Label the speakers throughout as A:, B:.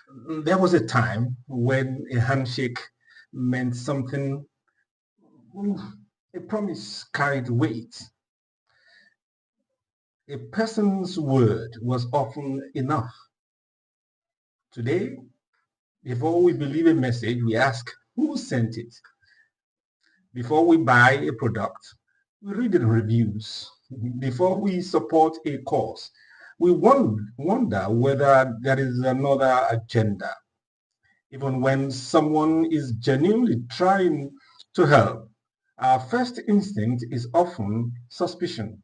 A: There was a time when a handshake meant something, a promise carried weight. A person's word was often enough. Today, before we believe a message, we ask who sent it. Before we buy a product, we read the reviews. Before we support a cause, we wonder whether there is another agenda. Even when someone is genuinely trying to help, our first instinct is often suspicion.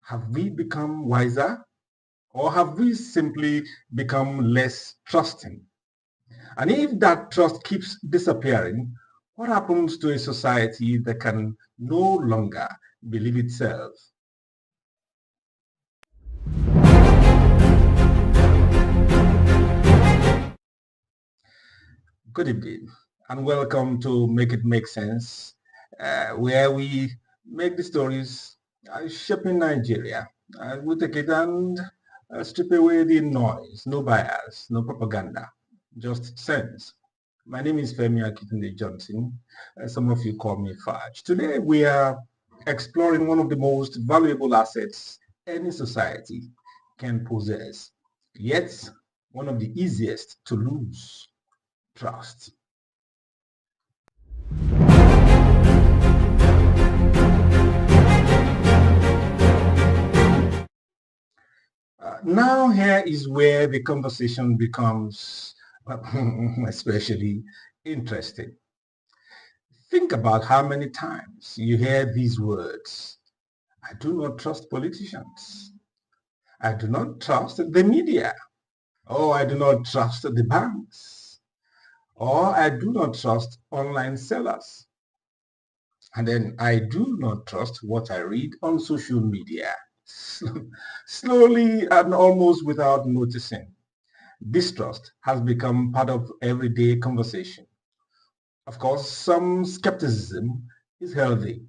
A: Have we become wiser? Or have we simply become less trusting? And if that trust keeps disappearing, what happens to a society that can no longer believe itself? Good evening, and welcome to Make It Make Sense, where we make the stories shaping Nigeria. We take it and strip away the noise, no bias, no propaganda, just sense. My name is Femi Akintunde-Johnson. Some of you call me FAJ. Today we are exploring one of the most valuable assets any society can possess, yet one of the easiest to lose: trust. Now here is where the conversation becomes especially interesting. Think about how many times you hear these words. I do not trust politicians. I do not trust the media. Or I do not trust the banks. Or I do not trust online sellers. And then I do not trust what I read on social media. Slowly and almost without noticing, distrust has become part of everyday conversation. Of course, some skepticism is healthy.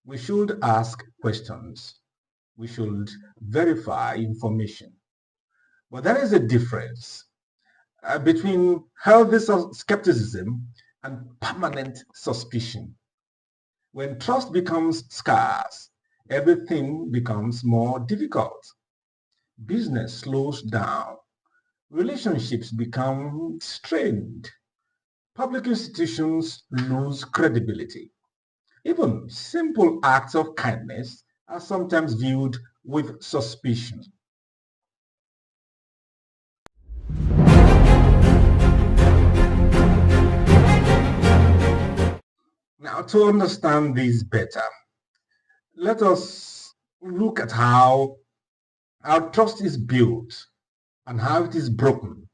A: We should ask questions. We should verify information. But there is a difference between healthy skepticism and permanent suspicion. When trust becomes scarce, everything becomes more difficult. Business slows down. Relationships become strained. Public institutions lose credibility. Even simple acts of kindness are sometimes viewed with suspicion. Now, to understand this better, let us look at how our trust is built and how it is broken.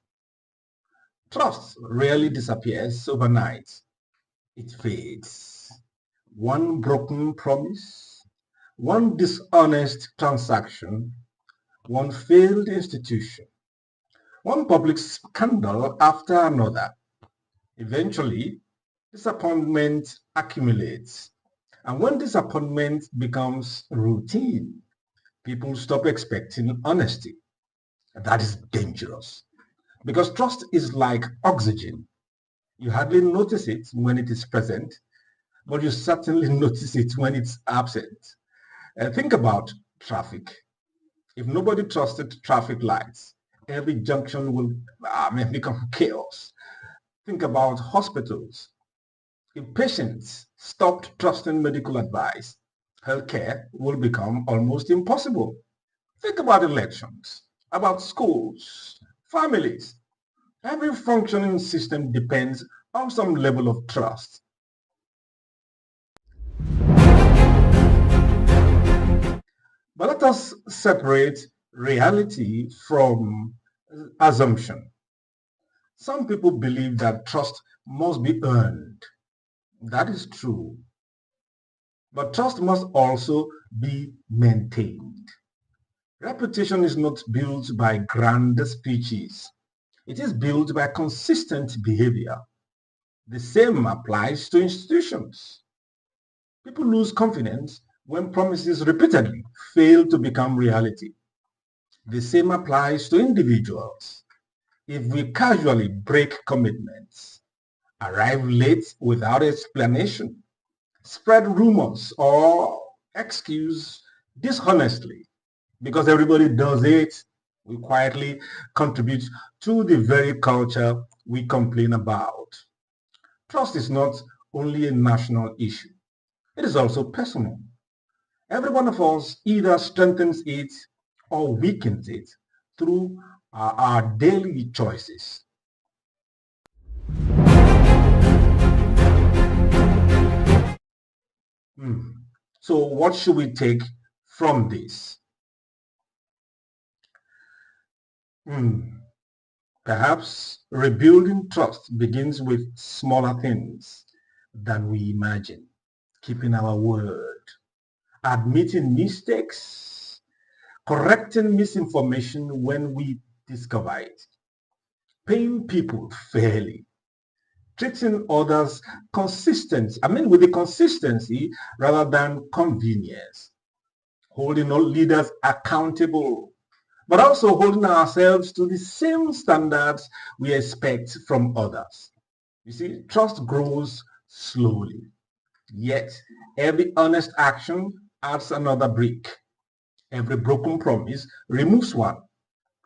A: Trust rarely disappears overnight. It fades. One broken promise, one dishonest transaction, one failed institution, one public scandal after another. Eventually, disappointment accumulates. And when disappointment becomes routine, people stop expecting honesty. That is dangerous because trust is like oxygen. You hardly notice it when it is present, but you certainly notice it when it's absent. Think about traffic. If nobody trusted traffic lights, every junction will become chaos. Think about hospitals. If patients stopped trusting medical advice, healthcare will become almost impossible. Think about elections, about schools, families. Every functioning system depends on some level of trust. But let us separate reality from assumption. Some people believe that trust must be earned. That is true. But trust must also be maintained. Reputation is not built by grand speeches. It is built by consistent behavior. The same applies to institutions. People lose confidence when promises repeatedly fail to become reality. The same applies to individuals. if we casually break commitments, arrive late without explanation, spread rumors, or excuse dishonestly, because everybody does it, we quietly contribute to the very culture we complain about. Trust is not only a national issue, it is also personal. Every one of us either strengthens it or weakens it through our daily choices. Hmm. So what should we take from this? Hmm. Perhaps rebuilding trust begins with smaller things than we imagine. Keeping our word, admitting mistakes, correcting misinformation when we discover it, paying people fairly, treating others with the consistency rather than convenience, holding all leaders accountable, but also holding ourselves to the same standards we expect from others. You see, trust grows slowly, yet every honest action adds another brick. Every broken promise removes one.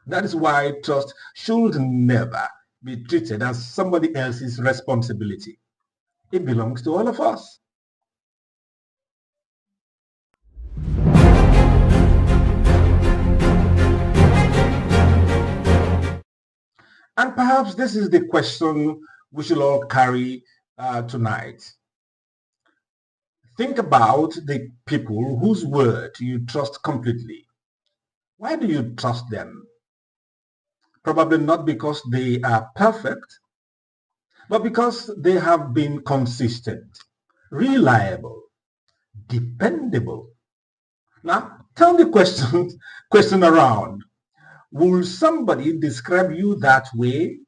A: That is why trust should never be treated as somebody else's responsibility. It belongs to all of us. And perhaps this is the question we should all carry tonight. Think about the people whose word you trust completely. Why do you trust them? Probably not because they are perfect, but because they have been consistent, reliable, dependable. Now, turn the question around. Will somebody describe you that way?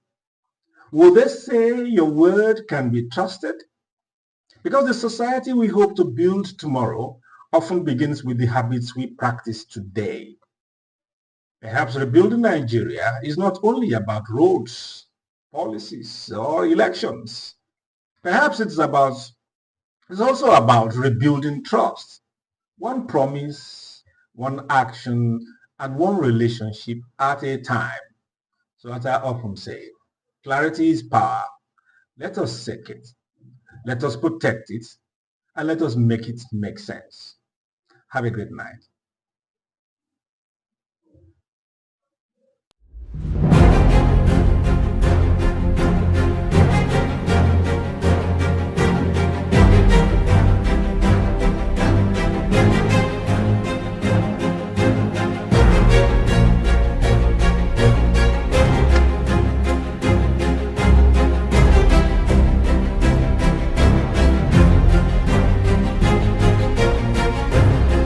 A: Will they say your word can be trusted? Because the society we hope to build tomorrow often begins with the habits we practice today. Perhaps rebuilding Nigeria is not only about roads, policies, or elections. Perhaps it's also about rebuilding trust. One promise, one action, and one relationship at a time. So as I often say, clarity is power. Let us seek it. Let us protect it. And let us make it make sense. Have a great night.